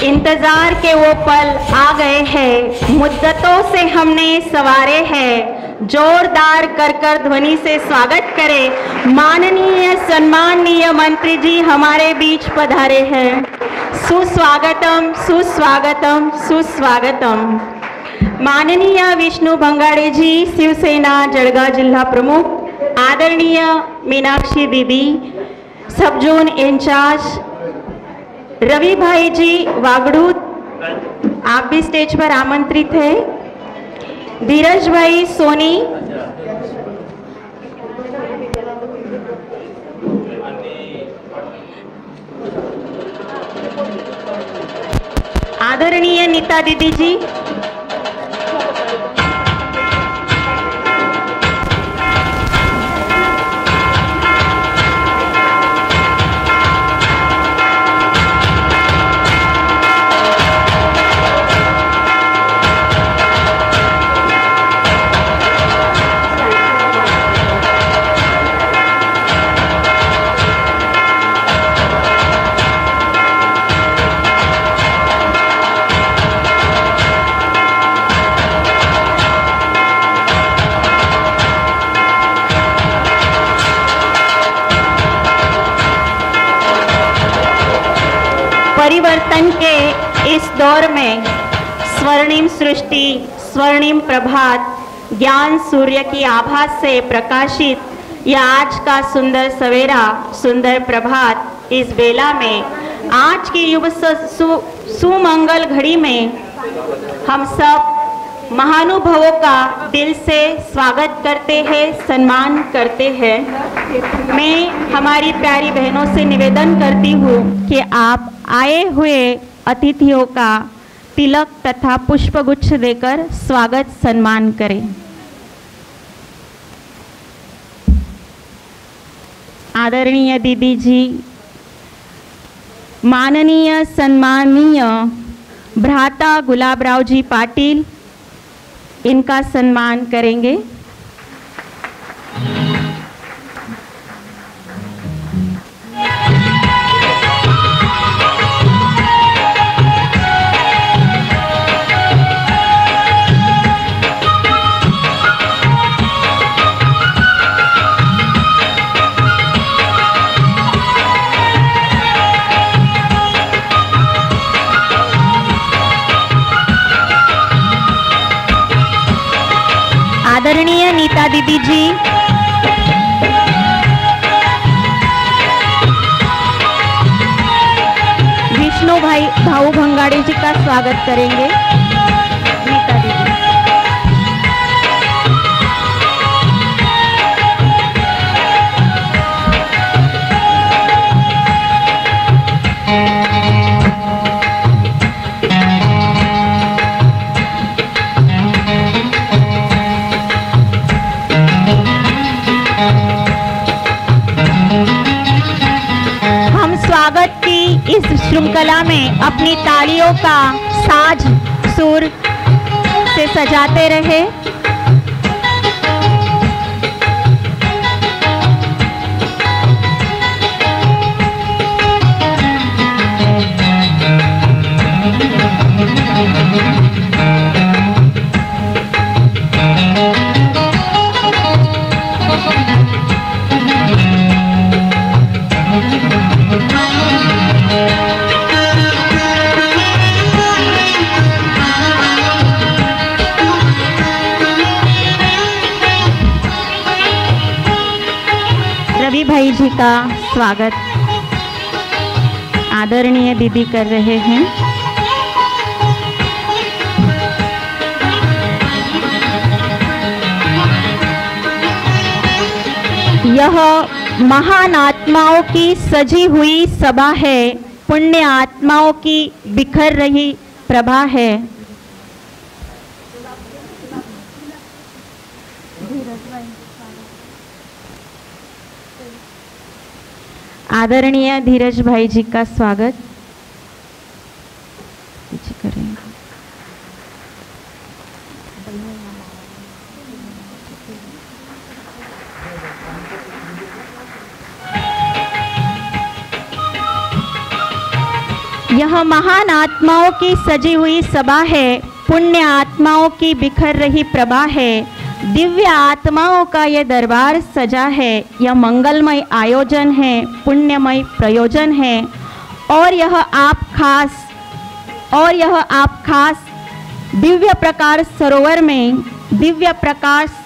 इंतजार के वो पल आ गए हैं, मुद्दतों से हमने सवारे हैं। जोरदार कर ध्वनि से स्वागत करें। माननीय सम्माननीय मंत्री जी हमारे बीच पधारे हैं। सुस्वागतम सुस्वागतम सुस्वागतम। माननीय विष्णु भंगाड़े जी, शिवसेना जळगाव जिल्हा प्रमुख, आदरणीय मीनाक्षी दीदी, सब जोन इंचार्ज रवि भाई जी वागड़ू, आप भी स्टेज पर आमंत्रित हैं। धीरज भाई सोनी, आदरणीय नीता दीदी जी, परिवर्तन के इस दौर में स्वर्णिम सृष्टि, स्वर्णिम प्रभात, ज्ञान सूर्य की आभा से प्रकाशित यह आज का सुंदर सवेरा, सुंदर प्रभात, इस बेला में आज की युग सुमंगल घड़ी में हम सब महानुभावों का दिल से स्वागत करते हैं, सम्मान करते हैं। मैं हमारी प्यारी बहनों से निवेदन करती हूँ कि आप आए हुए अतिथियों का तिलक तथा पुष्पगुच्छ देकर स्वागत सम्मान करें। आदरणीय दीदी जी, माननीय सम्माननीय भ्राता गुलाबराव जी पाटिल, इनका सम्मान करेंगे। आदरणीय नीता दीदी जी, विष्णु भाऊ भंगाड़े जी का स्वागत करेंगे। नीता दीदी, स्वागत की इस श्रृंखला में अपनी तालियों का साज सुर से सजाते रहे। रवि भाई जी का स्वागत आदरणीय दीदी कर रहे हैं। यह महान आत्माओं की सजी हुई सभा है, पुण्य आत्माओं की बिखर रही प्रभा है। आदरणीय धीरज भाई जी का स्वागत करें। यह महान आत्माओं की सजी हुई सभा है, पुण्य आत्माओं की बिखर रही प्रभा है, दिव्य आत्माओं का ये दरबार सजा है। यह मंगलमय आयोजन है, पुण्यमय प्रयोजन है, और यह आप खास दिव्य प्रकाश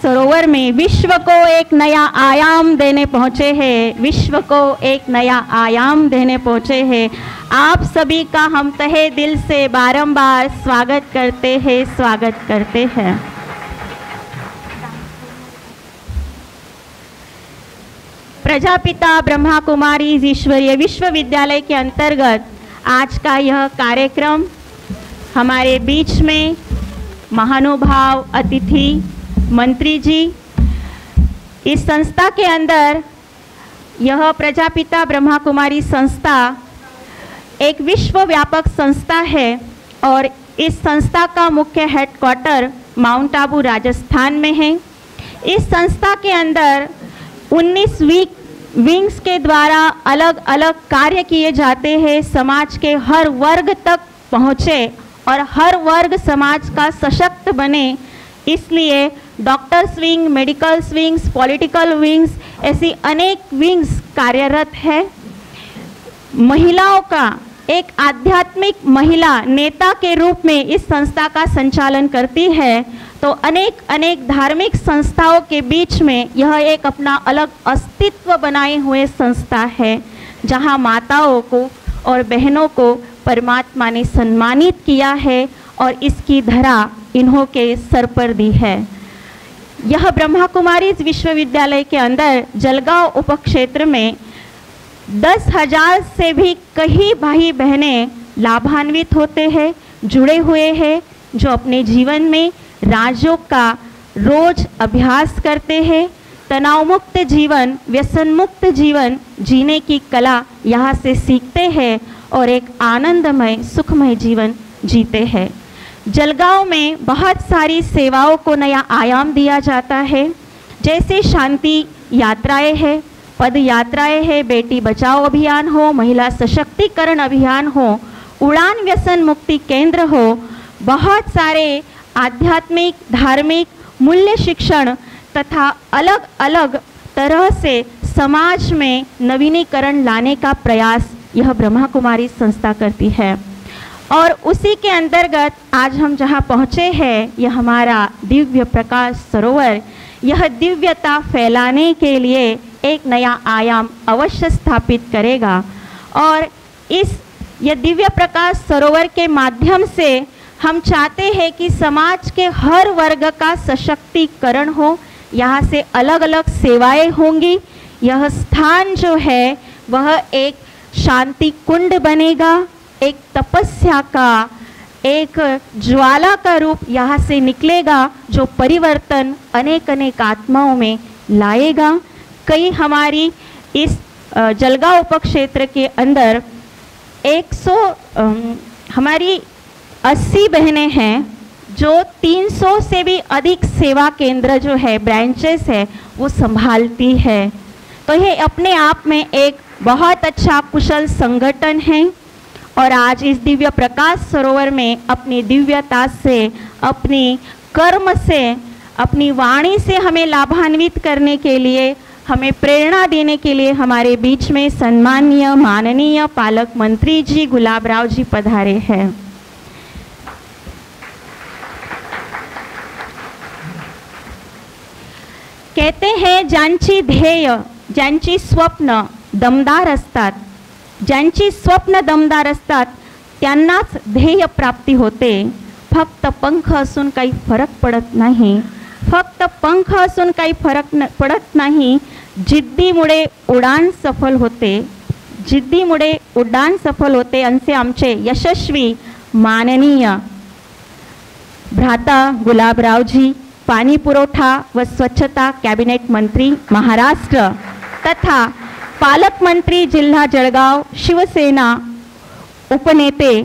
सरोवर में विश्व को एक नया आयाम देने पहुँचे हैं, विश्व को एक नया आयाम देने पहुँचे हैं। आप सभी का हम तहे दिल से बारंबार स्वागत करते हैं। प्रजापिता ब्रह्मा कुमारी ईश्वरीय विश्वविद्यालय के अंतर्गत आज का यह कार्यक्रम हमारे बीच में महानुभाव अतिथि मंत्री जी, इस संस्था के अंदर यह प्रजापिता ब्रह्मा कुमारी संस्था एक विश्वव्यापक संस्था है और इस संस्था का मुख्य हेडक्वार्टर माउंट आबू राजस्थान में है। इस संस्था के अंदर 19 विंग्स के द्वारा अलग अलग कार्य किए जाते हैं, समाज के हर वर्ग तक पहुँचे और हर वर्ग समाज का सशक्त बने, इसलिए doctors wing, medical wings, political wings, ऐसी अनेक विंग्स कार्यरत है। महिलाओं का एक आध्यात्मिक महिला नेता के रूप में इस संस्था का संचालन करती है, तो अनेक धार्मिक संस्थाओं के बीच में यह एक अपना अलग अस्तित्व बनाए हुए संस्था है, जहां माताओं को और बहनों को परमात्मा ने सम्मानित किया है और इसकी धरा इन्हों के सर पर दी है। यह ब्रह्मा कुमारी विश्वविद्यालय के अंदर जलगांव उपक्षेत्र में 10,000 से भी कई भाई बहनें लाभान्वित होते हैं, जुड़े हुए हैं, जो अपने जीवन में राजयोग का रोज अभ्यास करते हैं, तनाव मुक्त जीवन, व्यसन मुक्त जीवन जीने की कला यहाँ से सीखते हैं और एक आनंदमय सुखमय जीवन जीते हैं। जलगांव में बहुत सारी सेवाओं को नया आयाम दिया जाता है, जैसे शांति यात्राएं है, पद यात्राएं है, बेटी बचाओ अभियान हो, महिला सशक्तिकरण अभियान हो, उड़ान व्यसन मुक्ति केंद्र हो, बहुत सारे आध्यात्मिक धार्मिक मूल्य शिक्षण तथा अलग अलग तरह से समाज में नवीनीकरण लाने का प्रयास यह ब्रह्मा कुमारी संस्था करती है। और उसी के अंतर्गत आज हम जहाँ पहुँचे हैं, यह हमारा दिव्य प्रकाश सरोवर, यह दिव्यता फैलाने के लिए एक नया आयाम अवश्य स्थापित करेगा। और यह दिव्य प्रकाश सरोवर के माध्यम से हम चाहते हैं कि समाज के हर वर्ग का सशक्तिकरण हो, यहाँ से अलग अलग सेवाएं होंगी। यह स्थान जो है वह एक शांति कुंड बनेगा, एक तपस्या का, एक ज्वाला का रूप यहाँ से निकलेगा, जो परिवर्तन अनेक आत्माओं में लाएगा। कई हमारी इस जलगांव उपक्षेत्र के अंदर 80 बहनें हैं, जो 300 से भी अधिक सेवा केंद्र जो है, ब्रांचेस है, वो संभालती है। तो ये अपने आप में एक बहुत अच्छा कुशल संगठन है। और आज इस दिव्य प्रकाश सरोवर में अपनी दिव्यता से, अपनी कर्म से, अपनी वाणी से हमें लाभान्वित करने के लिए, हमें प्रेरणा देने के लिए हमारे बीच में सम्माननीय माननीय पालक मंत्री जी गुलाबराव जी पधारे हैं। कहते हैं ज्यांची ध्येय, ज्यांची स्वप्न दमदार असतात, ज्यांची स्वप्न दमदार असतात त्यांनाच ध्येय प्राप्ती होते। फक्त पंख असून काही फरक पडत नाही, फक्त पंख असून काही फरक पडत नाही, जिद्दीमुळे उडान सफल होते, जिद्दीमुळे उड्डाण सफल होते, असे आमचे यशस्वी माननीय भ्राता गुलाबरावजी, पाणी पुरवठा व स्वच्छता कैबिनेट मंत्री महाराष्ट्र तथा पालक मंत्री जिला जळगाव शिवसेना उपनेते,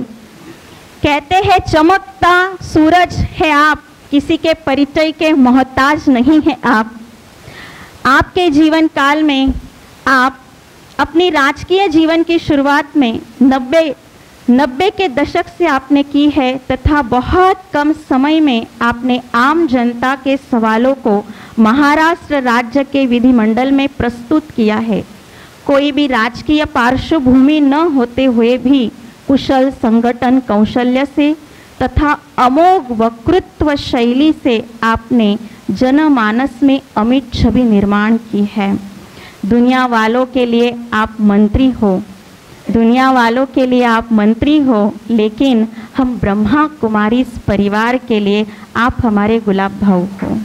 कहते हैं चमकता सूरज है आप, किसी के परिचय के मोहताज नहीं है आप। आपके जीवन काल में आप अपनी राजकीय जीवन की शुरुआत में 90 90 के दशक से आपने की है तथा बहुत कम समय में आपने आम जनता के सवालों को महाराष्ट्र राज्य के विधिमंडल में प्रस्तुत किया है। कोई भी राजकीय पार्श्वभूमि न होते हुए भी कुशल संगठन कौशल्य से तथा अमोघ वक्तृत्व शैली से आपने जनमानस में अमिट छवि निर्माण की है। दुनिया वालों के लिए आप मंत्री हो, दुनिया वालों के लिए आप मंत्री हो, लेकिन हम ब्रह्मा कुमारी इस परिवार के लिए आप हमारे गुलाब भाऊ हो।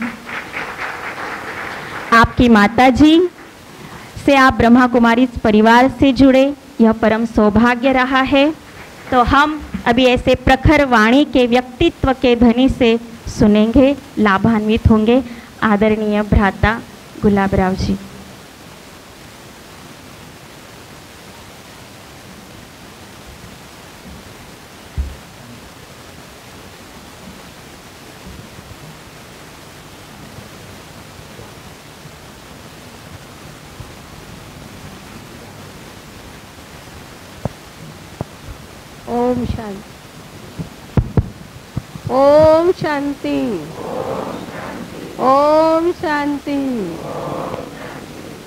आपकी माताजी से आप ब्रह्मा कुमारी इस परिवार से जुड़े, यह परम सौभाग्य रहा है। तो हम अभी ऐसे प्रखर वाणी के व्यक्तित्व के धनी से सुनेंगे, लाभान्वित होंगे। आदरणीय भ्राता गुलाबराव जी। ओम शांति, ओम शांति, ओम शांति,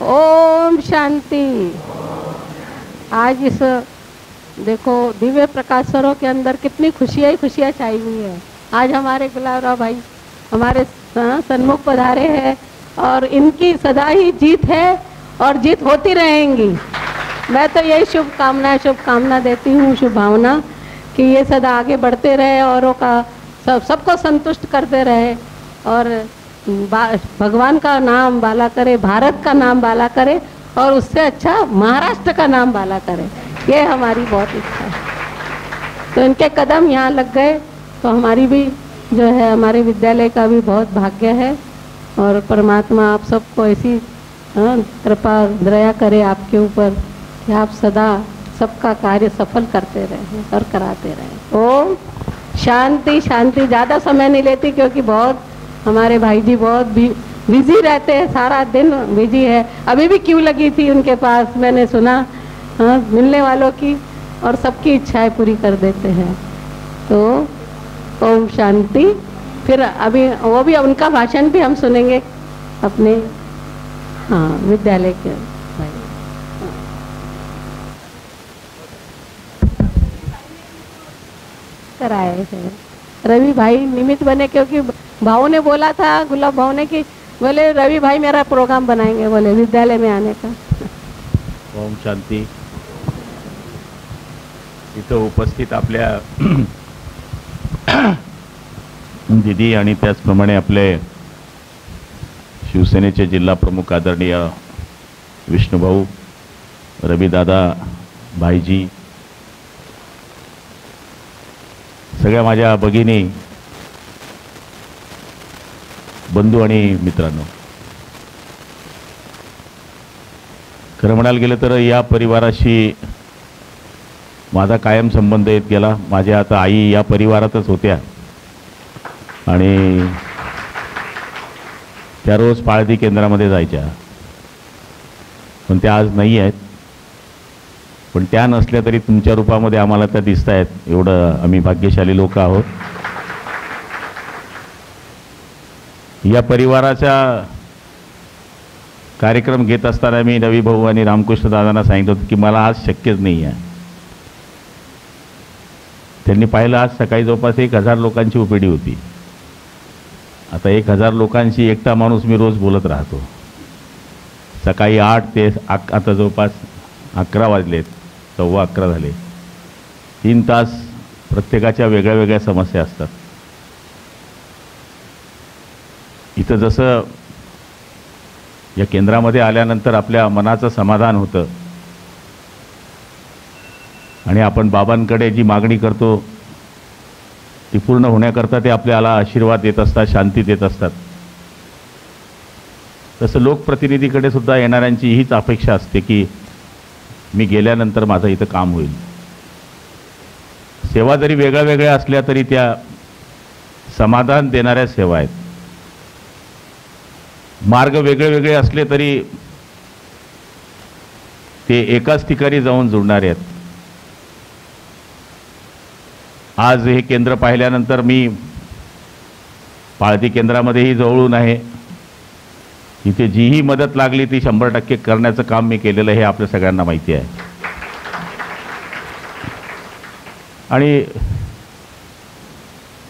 ओम शांति। आज इस देखो दिव्य प्रकाशरों के अंदर कितनी खुशियाँ ही खुशियाँ छाई हुई है। आज हमारे गुलाबराव भाई हमारे सन्मुख पधारे हैं और इनकी सदा ही जीत है और जीत होती रहेंगी। मैं तो यही शुभकामना देती हूँ, शुभभावना कि ये सदा आगे बढ़ते रहे, औरों का सबको संतुष्ट करते रहे और भगवान का नाम बाला करे, भारत का नाम बाला करे और उससे अच्छा महाराष्ट्र का नाम बाला करे। ये हमारी बहुत इच्छा है। तो इनके कदम यहाँ लग गए तो हमारी भी जो है, हमारे विद्यालय का भी बहुत भाग्य है और परमात्मा आप सबको ऐसी कृपा दया करे आपके ऊपर कि आप सदा सबका कार्य सफल करते रहें और कराते रहें। ओम शांति शांति। ज़्यादा समय नहीं लेती क्योंकि बहुत हमारे भाई जी बहुत बिजी रहते हैं, सारा दिन बिजी है। अभी भी क्यों लगी थी उनके पास, मैंने सुना मिलने वालों की, और सबकी इच्छाएं पूरी कर देते हैं। तो ओम शांति। फिर अभी वो भी उनका भाषण भी हम सुनेंगे अपने विद्यालय के कराए हैं। रवि भाई निमित्त बने क्योंकि भाऊ ने बोला था, गुलाब भाऊ ने, कि बोले रवि भाई मेरा प्रोग्राम बनाएंगे, बोले विद्यालय में आने का। ओम शांती। इथं उपस्थित आपल्या दीदी आणि त्याचप्रमाणे आपले शिवसेनेचे जिल्हा प्रमुख आदरणीय विष्णुभाऊ, रविदादा, भाईजी, सगळ्या माझ्या भगिनी, बंधू आणि मित्रांनो, खरं म्हणायला गेलं तर या परिवाराशी माझा कायम संबंध येत गेला। माझ्या आता आई या परिवारातच होत्या आणि त्या रोज पाळधी केंद्रामध्ये जायच्या, पण त्या आज नाही आहेत। पण त्या नसल्या तरी तुमच्या रूपामध्ये आम्हाला त्या दिसत आहेत, एवढं आम्ही भाग्यशाली लोक आहोत। या परिवाराचा कार्यक्रम घेत असताना मी रवी भाऊ आणि रामकृष्ण दादांना सांगितलं होतं की मला आज शक्यच नाही आहे। त्यांनी पाहिलं आज सकाळी जवळपास 1000 लोकांची ओपीडी होती। आता 1000 लोकांशी एकटा माणूस मी रोज बोलत राहतो। सकाळी 8 ते आता जवळपास 11 वाजलेत, 11:15 झाले। 3 तास प्रत्येकाच्या वेगळ्या वेगळ्या समस्या असतात। इथं जसं या केंद्रामध्ये आल्यानंतर आपल्या मनाचं समाधान होतं आणि आपण बाबांकडे जी मागणी करतो ती पूर्ण होण्याकरता ते आपल्याला आशीर्वाद देत असतात, शांती देत असतात। तसं लोकप्रतिनिधीकडे सुद्धा येणाऱ्यांची हीच अपेक्षा असते की मी गेल्यानंतर माझं इथं काम होईल। सेवा जरी वेगळ्या वेगळ्या असल्या तरी त्या समाधान देणाऱ्या सेवा आहेत। मार्ग वेगळे वेगळे असले तरी ते एकाच ठिकाणी जाऊन जुळणारे आहेत। आज हे केंद्र पाहिल्यानंतर मी पाळती केंद्रामध्येही जवळून आहे. इथे जीही मदत लागली ती 100% करण्याचं काम मी केलेलं हे आपल्या सगळ्यांना माहिती आहे. आणि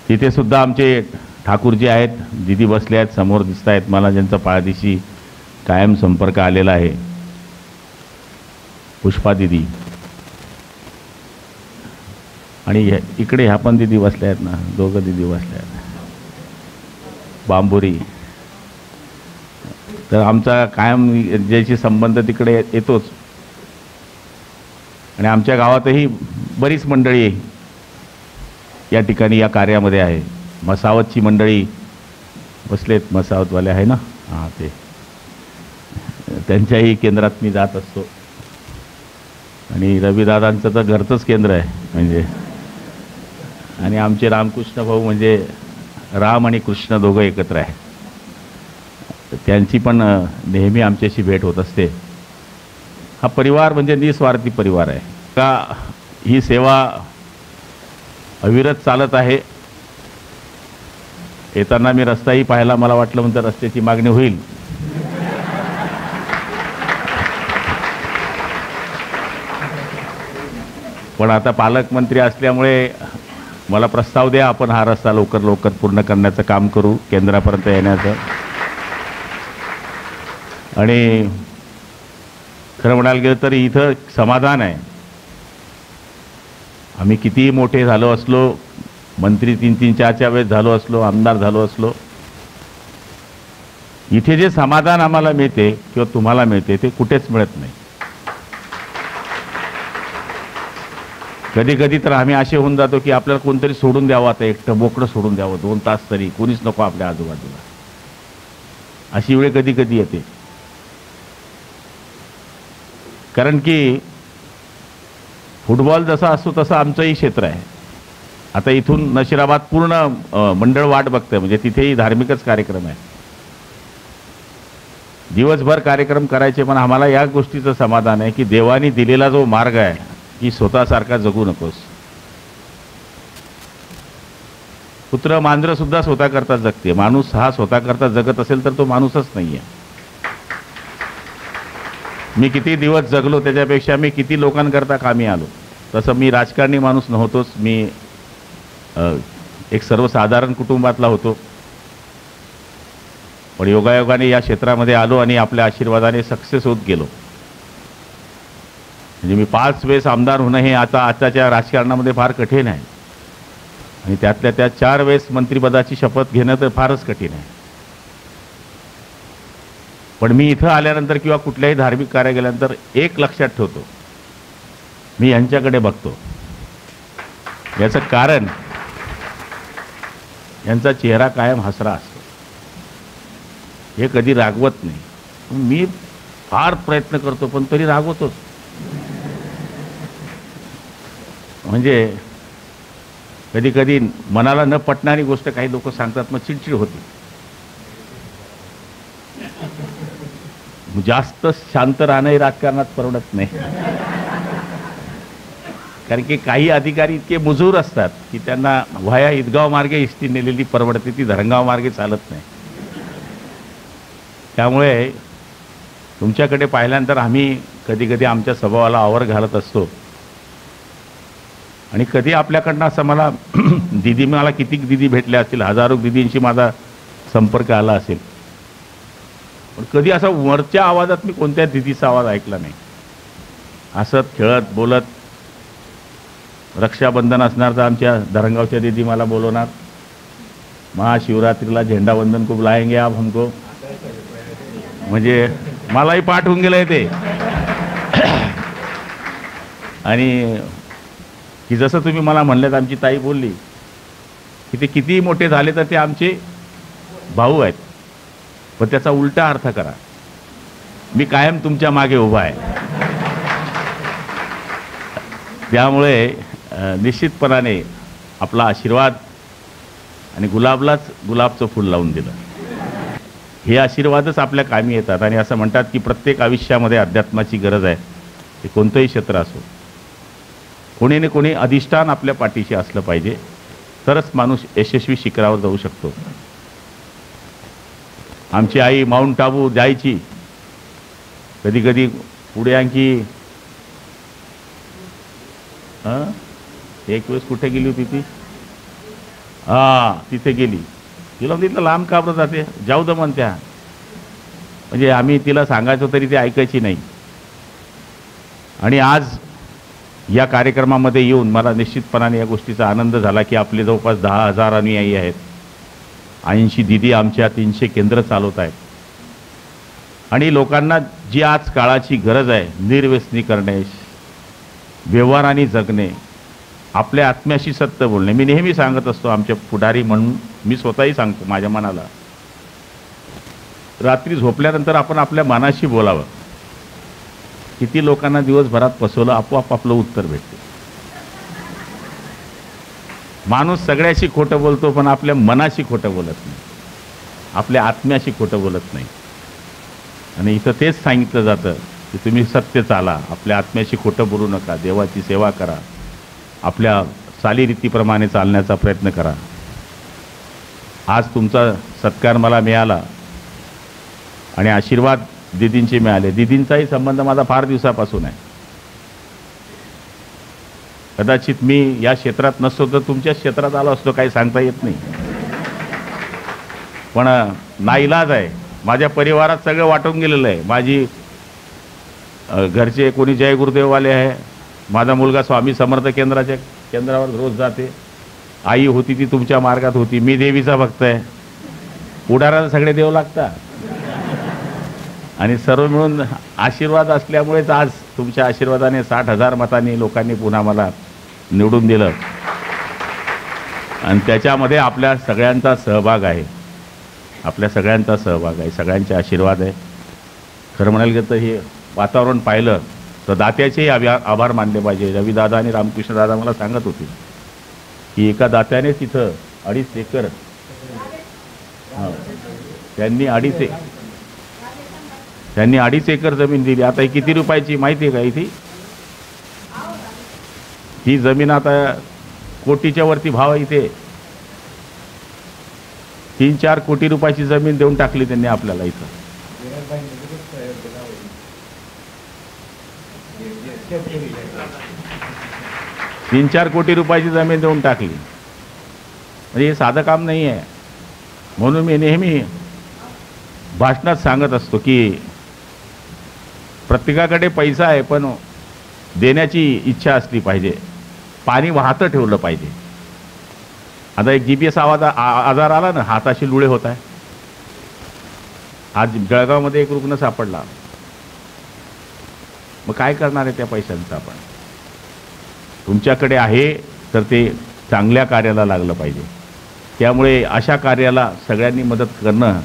तिथे सुद्धा आमचे ठाकूरजी आहेत, दिदी बसले आहेत, समोर दिसत आहेत मला, ज्यांचा पाळतीशी कायम संपर्क आलेला आहे. पुष्पा दिदी आणि इकडे ह्या पण दिदी बसल्या आहेत ना, दोघं दिदी बसल्या आहेत, बांबोरी. तर आमचा कायम ज्याची संबंध तिकडे येतोच. आणि आमच्या गावातही बरीच मंडळी या ठिकाणी या कार्यामध्ये आहे. मसावतची मंडळी बसलेत, मसावतवाले आहे ना, हां, ते त्यांच्याही केंद्रात मी जात असतो. आणि रविदादांचं तर घरचंच केंद्र आहे म्हणजे. आणि आमचे रामकृष्ण भाऊ म्हणजे राम आणि कृष्ण दोघं एकत्र आहे. त्यांची पण नेहमी आमच्याशी भेट होत असते. हा परिवार म्हणजे निस्वार्थी परिवार आहे का. ही सेवा अविरत चालत आहे. येताना मी रस्ताही पाहायला, मला वाटलं म्हणतं रस्त्याची मागणी होईल. पण आता पालकमंत्री असल्यामुळे मला प्रस्ताव द्या, आपण हा रस्ता लवकर लवकर पूर्ण करण्याचं काम करू, केंद्रापर्यंत येण्याचं. आणि खरं म्हणायला गेलं तर इथं समाधान आहे. आम्ही कितीही मोठे झालो असलो, मंत्री 3-3, 4 वेळेस झालो असलो, आमदार झालो असलो, इथे जे समाधान आम्हाला मिळते किंवा तुम्हाला मिळते ते कुठेच मिळत नाही. कधी कधी तर आम्ही असे होऊन जातो की आपल्याला कोणतरी सोडून द्यावं, आता एकटं बोकडं सोडून द्यावं, 2 तास तरी कोणीच नको आपल्या आजूबाजूला, अशी वेळ कधी कधी येते. कारण की फुटबॉल जसा असतो तसं आमचंही क्षेत्र आहे. आता इथून नशिराबाद पूर्ण मंडळ वाट बघतंय, म्हणजे तिथेही धार्मिकच कार्यक्रम आहे, दिवसभर कार्यक्रम करायचे. पण आम्हाला या गोष्टीचं समाधान आहे की देवानी दिलेला जो मार्ग आहे की स्वतःसारखा जगू नकोस. कुत्र मांजरं सुद्धा स्वतः करता जगते, माणूस हा स्वतः करता जगत असेल तर तो माणूसच नाहीये. मी किती दिवस जगलो त्याच्यापेक्षा मी किती लोकांकरता कामी आलो. तसं मी राजकारणी माणूस नव्हतोच, मी एक सर्वसाधारण कुटुंबातला होतो. पण योगायोगाने या क्षेत्रामध्ये आलो आणि आपल्या आशीर्वादाने सक्सेस होत गेलो. म्हणजे मी 5 वेळेस आमदार होणं हे आताच्या राजकारणामध्ये फार कठीण आहे. आणि त्यातल्या त्या 4 वेळेस मंत्रिपदाची शपथ घेणं तर फारच कठीण आहे. पण मी इथं आल्यानंतर किंवा कुठल्याही धार्मिक कार्य गेल्यानंतर एक लक्षात ठेवतो, मी यांच्याकडे बघतो. याचं कारण यांचा चेहरा कायम हसरा असतो, हे कधी रागवत नाही. मी फार प्रयत्न करतो पण तरी रागवतोच. म्हणजे कधी कधी मनाला न पटणारी गोष्ट काही लोक सांगतात, मग चिडचिड होती. जास्त शांत राहणंही राजकारणात परवडत नाही. कारण की काही अधिकारी इतके मुजूर असतात की त्यांना व्हाया ईदगाव मार्गे इष्टी नेलेली परवडते, ती धरणगाव मार्गे चालत नाही. त्यामुळे तुमच्याकडे पाहिल्यानंतर आम्ही कधी कधी आमच्या स्वभावाला आवर घालत असतो. आणि कधी आपल्याकडनं असं मला दिदी, मला किती दिदी भेटल्या असतील, हजारो दिदींशी माझा संपर्क आला असेल, पण कधी असा वरच्या आवाजात मी कोणत्या दिदीचा आवाज ऐकला नाही. हसत खेळत बोलत, रक्षाबंधन असणार तर आमच्या धरणगावच्या दिदी मला बोलवणार, महाशिवरात्रीला झेंडावंदन को बुलाएंगे आप हमको, म्हणजे मलाही पाठ होऊन गेलं ते. आणि की जसं तुम्ही मला म्हणलेत, आमची ताई बोलली की ते कितीही मोठे झाले तर ते आमचे भाऊ आहेत, पण त्याचा उलटा अर्थ करा, मी कायम तुमच्या मागे उभा आहे. त्यामुळे निश्चितपणाने आपला आशीर्वाद, आणि गुलाबलाच गुलाबचं फूल लावून दिलं, हे आशीर्वादच आपल्या कामी येतात. आणि असं म्हणतात की प्रत्येक आयुष्यामध्ये अध्यात्माची गरज आहे, ते कोणतंही क्षेत्र असो. कोणी ना कोणी अधिष्ठान आपल्या पाठीशी असलं पाहिजे, तरच माणूस यशस्वी शिखरावर जाऊ शकतो. आमची आई माउंट आबू जायची, कधी कधी पुढे आणखी एक वेळेस कुठे गेली होती ती, तिथे गेली. तिला तिथलं लांब का बरं जाते, जाऊ दे म्हणत्या. म्हणजे आम्ही तिला सांगायचो तरी ती ऐकायची नाही. आणि आज या कार्यक्रमामध्ये येऊन मला निश्चितपणाने या गोष्टीचा आनंद झाला की आपले जवळपास 10,000 अनुयायी आहेत. 80 दिदी आमच्या 300 केंद्र चालवत आहेत. आणि लोकांना जी आज काळाची गरज आहे, निर्व्यसनी करणे, व्यवहाराने जगणे, आपल्या आत्म्याशी सत्य बोलणे. मी नेहमी सांगत असतो, आमच्या पुढारी म्हणून मी स्वतःही सांगतो माझ्या मनाला, रात्री झोपल्यानंतर आपण आपल्या मनाशी बोलावं. किती लोकांना दिवसभरात फसवलं, आपोआप आपलं उत्तर भेटते. माणूस सगळ्याशी खोटं बोलतो, पण आपल्या मनाशी खोटं बोलत नाही, आपल्या आत्म्याशी खोटं बोलत नाही. आणि इथं तेच सांगितलं जातं की तुम्ही सत्य चाला, आपल्या आत्म्याशी खोटं बोलू नका, देवाची सेवा करा, आपल्या चालीरीतीप्रमाणे चालण्याचा प्रयत्न करा. आज तुमचा सत्कार मला मिळाला आणि आशीर्वाद दीदींचे मिळाले. दीदींचाही संबंध माझा फार दिवसापासून आहे. कदाचित मी या क्षेत्रात नसतो तर तुमच्याच क्षेत्रात आलो असतो, काही सांगता येत नाही. पण नाईलाज आहे, माझ्या परिवारात सगळं वाटून गेलेलं आहे. माझी घरचे कोणी जय गुरुदेववाले आहे, माझा मुलगा स्वामी समर्थ केंद्रावर रोज जाते, आई होती ती तुमच्या मार्गात होती, मी देवीचा भक्त आहे. पुढाऱ्याला सगळे देव लागतात. आणि सर्व मिळून आशीर्वाद असल्यामुळेच आज तुमच्या आशीर्वादाने 60,000 मतांनी लोकांनी पुन्हा मला निवडून दिलं. आणि त्याच्यामध्ये आपल्या सगळ्यांचा सहभाग आहे, आपल्या सगळ्यांचा सहभाग आहे, सगळ्यांचे आशीर्वाद आहे. खरं म्हणायला गेलं तर हे वातावरण पाहिलं तर दात्याचेही आभार मानले पाहिजे. रविदादा आणि रामकृष्णदादा मला सांगत होते की एका दात्याने तिथं 2.5 एकर त्यांनी 2.5 एकर जमीन दिली. आता ही किती रुपयाची माहिती आहे का? इथे ही जमीन आता कोटीच्या वरती भाव आहे. इथे 3-4 कोटी रुपयाची जमीन देऊन टाकली त्यांनी आपल्याला. इथं 3-4 कोटी रुपयाची जमीन देऊन टाकली. म्हणजे हे साधं काम नाही आहे. म्हणून मी नेहमी भाषणात सांगत असतो की प्रत्येकाकडे पैसा आहे, पण देण्याची इच्छा असली पाहिजे. पाणी वाहतं ठेवलं पाहिजे. आता एक GPS आजार आला ना, हाताशी लुळे होत आहे. आज जळगावमध्ये एक रुग्ण सापडला. मग काय करणार आहे त्या पैशांचं आपण? तुमच्याकडे आहे तर ते चांगल्या कार्याला लागलं पाहिजे. त्यामुळे अशा कार्याला सगळ्यांनी मदत करणं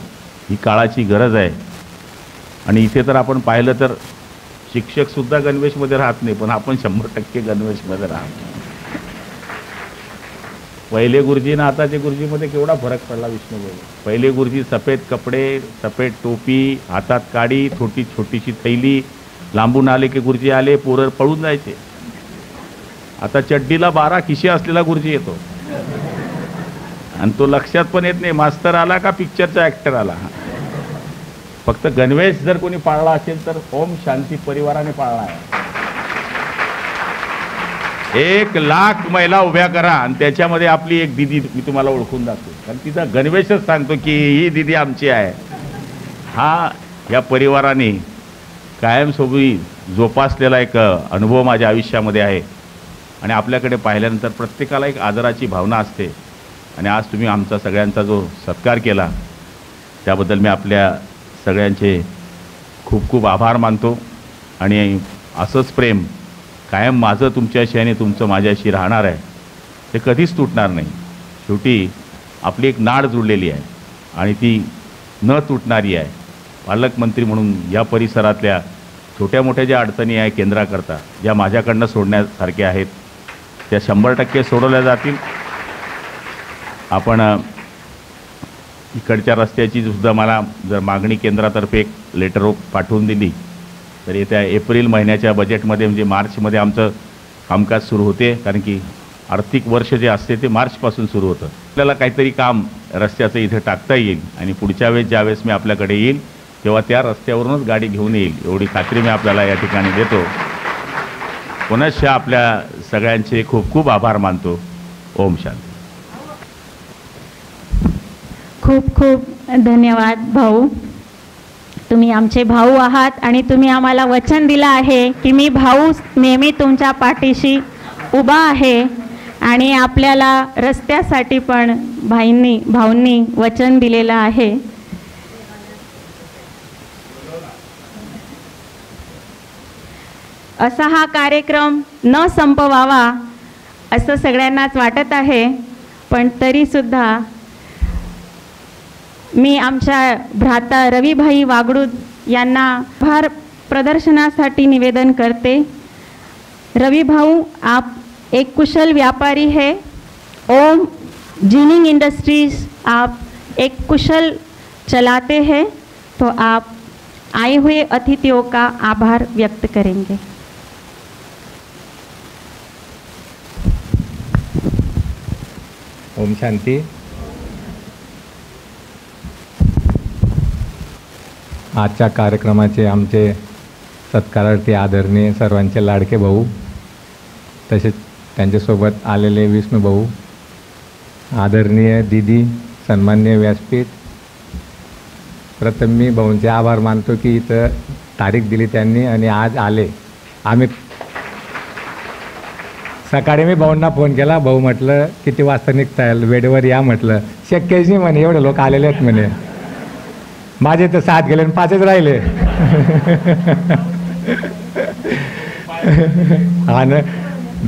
ही काळाची गरज आहे. आणि इथे तर आपण पाहिलं तर शिक्षकसुद्धा गणवेशमध्ये राहत नाही, पण आपण 100% गणवेशमध्ये राहतो. पहिले गुरुजी ना आताचे गुरुजीमध्ये केवढा फरक पडला विष्णू भाऊ. पहिले गुरुजी सफेद कपडे, सफेद टोपी, हातात काडी, छोटीशी थैली, लांबून आले की गुरुजी आले, पोरं पळून जायचे. आता चड्डीला 12 खिसे असलेला गुरुजी येतो आणि तो लक्षात पण येत नाही मास्तर आला का पिक्चरचा ॲक्टर आला. फक्त गणवेश जर कोणी पाळला असेल तर ओम शांती परिवाराने पाळला आहे. 1 लाख महिला उभ्या करा आणि त्याच्यामध्ये आपली एक दिदी मी तुम्हाला ओळखून दाखवतो, कारण तिचा गणवेशच सांगतो की ही दिदी आमची आहे. हा या परिवाराने कायमस्वरूपी जोपासलेला एक अनुभव माझ्या आयुष्यामध्ये आहे. आणि आपल्याकडे पाहिल्यानंतर प्रत्येकाला एक आदराची भावना असते. आणि आज तुम्ही आमचा सगळ्यांचा जो सत्कार केला त्याबद्दल मी आपल्या सगळ्यांचे खूप खूप आभार मानतो. आणि असंच प्रेम कायम माझं तुमच्याशी आणि तुमचं माझ्याशी राहणार आहे, ते कधीच तुटणार नाही. शेवटी आपली एक नाड जुळलेली आहे आणि ती न तुटणारी आहे. पालकमंत्री म्हणून या परिसरातल्या छोट्या मोठ्या ज्या अडचणी आहे केंद्राकरता, ज्या माझ्याकडनं सोडण्यासारख्या आहेत, त्या 100% सोडवल्या जातील. आपण इकडच्या रस्त्याची सुद्धा मला जर मागणी केंद्रातर्फे एक लेटर पाठवून दिली तर येत्या एप्रिल महिन्याच्या बजेटमध्ये म्हणजे मार्चमध्ये आमचं कामकाज सुरू होते, कारण की आर्थिक वर्ष जे असते ते मार्चपासून सुरू होतं. आपल्याला काहीतरी काम रस्त्याचं इथे टाकता येईल आणि पुढच्या वेळेस ज्यावेळेस मी आपल्याकडे येईल तेव्हा त्या रस्त्यावरूनच गाडी घेऊन येईल एवढी खात्री मी आपल्याला या ठिकाणी देतो. पुनश्च आपल्या सगळ्यांचे खूप खूप आभार मानतो. ओम शांती. खूप खूप धन्यवाद भाऊ. तुम्ही आमचे भाऊ आहात आणि तुम्ही आम्हाला वचन दिलं आहे की मी भाऊ नेहमी तुमच्या पाठीशी उभा आहे आणि आपल्याला रस्त्यासाठी पण भाऊंनी वचन दिलेलं आहे. असा हा कार्यक्रम न संपवावा असं सगळ्यांनाच वाटत आहे, पण तरीसुद्धा मी आमच्या भ्राता रविभाई वागडूद यांना आभार प्रदर्शनासाठी निवेदन करते. रवि भाऊ, आप एक कुशल व्यापारी है. ओम जिनिंग इंडस्ट्रीज आप एक कुशल चलाते हैं, तो आप आए हुए अतिथियों का आभार व्यक्त करेंगे. ओम शांती. आजच्या कार्यक्रमाचे आमचे सत्कारार्थी आदरणीय सर्वांचे लाडके भाऊ, तसेच त्यांच्यासोबत आलेले विष्णू भाऊ, आदरणीय दीदी, सन्माननीय व्यासपीठ. प्रथम मी भाऊंचे आभार मानतो की इथं तारीख दिली त्यांनी आणि आज आले. आम्ही सकाळी मी भाऊंना फोन केला, भाऊ म्हटलं किती वाजता निघता येईल, वेळेवर या म्हटलं. शक्यच नाही म्हणे, एवढे लोक आलेले आहेत म्हणे. माझे तर 7 गेले आणि 5च राहिले. आणि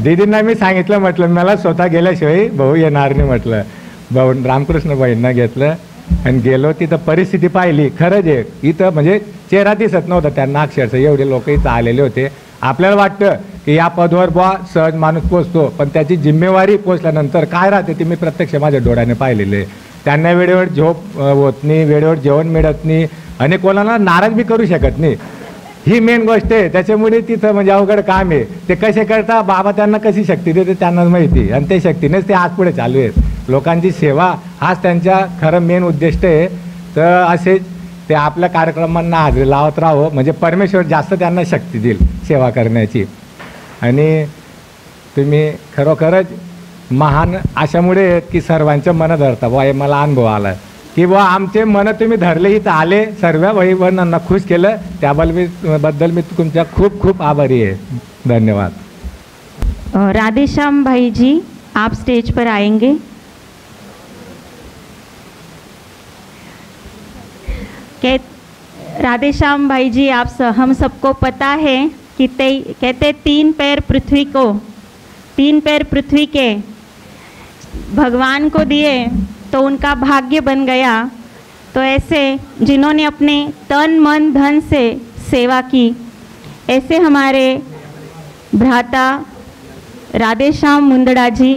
दीदींना मी सांगितलं, म्हटलं मला स्वतः गेल्याशिवाय भाऊ येणार नाही म्हटलं. भाऊ रामकृष्ण भाईंना घेतलं आणि गेलो. तिथं परिस्थिती पाहिली, खरंच आहे इथं म्हणजे चेहरा दिसत नव्हता त्यांना अक्षरशः, एवढे लोक इथं आलेले होते. आपल्याला वाटतं की या पदवर बुवा सहज माणूस पोचतो, पण त्याची जिम्मेवारी पोचल्यानंतर काय राहते ती मी प्रत्यक्ष माझ्या डोळ्याने पाहिलेले. त्यांना वेळेवर झोप होत नाही, वेळेवर जेवण मिळत नाही आणि कोणाला नाराज बी करू शकत नाही. ही मेन गोष्ट आहे. त्याच्यामुळे तिथं म्हणजे अवघड काम आहे. ते कसे करता, बाबा त्यांना कशी शक्ती देते त्यांनाच माहिती, आणि त्या शक्तीनेच ते आज पुढे चालू आहेत. लोकांची सेवा हाच त्यांच्या खरं मेन उद्दिष्ट आहे. तर असेच ते आपल्या कार्यक्रमांना हजेरी लावत राहावं, म्हणजे परमेश्वर जास्त त्यांना शक्ती देईल सेवा करण्याची. आणि तुम्ही खरोखरच महान अशामुळे आहेत की सर्वांच्या मनं धरता. बुवा हे मला अनुभव आला की बुवा आमचे मनं तुम्ही धरले, इथं आले, सर्व वहिवांना खुश केलं, त्याबद्दल मी तुमच्या खूप खूप आभारी आहे. धन्यवाद. राधेश्याम भाई जी, आप स्टेज पर आएंगे. राधेश्याम भाई जी, हम सबको पता है कि कहते 3 पैर पृथ्वी के भगवान को दिए तो उनका भाग्य बन गया. तो ऐसे जिन्होंने अपने तन मन धन से सेवा की, ऐसे हमारे भ्राता राधेश्याम मुंदड़ा जी,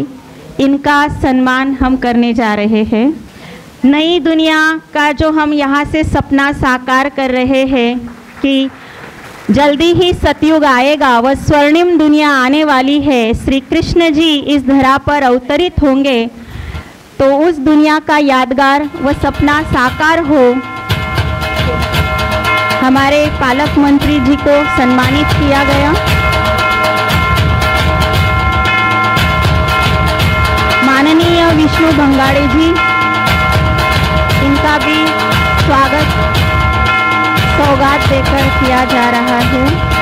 इनका सम्मान हम करने जा रहे हैं. नई दुनिया का जो हम यहाँ से सपना साकार कर रहे हैं कि जल्दी ही सतयुग आएगा, वह स्वर्णिम दुनिया आने वाली है. श्री कृष्ण जी इस धरा पर अवतरित होंगे, तो उस दुनिया का यादगार व सपना साकार हो. हमारे पालक मंत्री जी को सम्मानित किया गया. माननीय विष्णु भंगाड़े जी, इनका भी स्वागत सौगात देकर किया जा रहा है.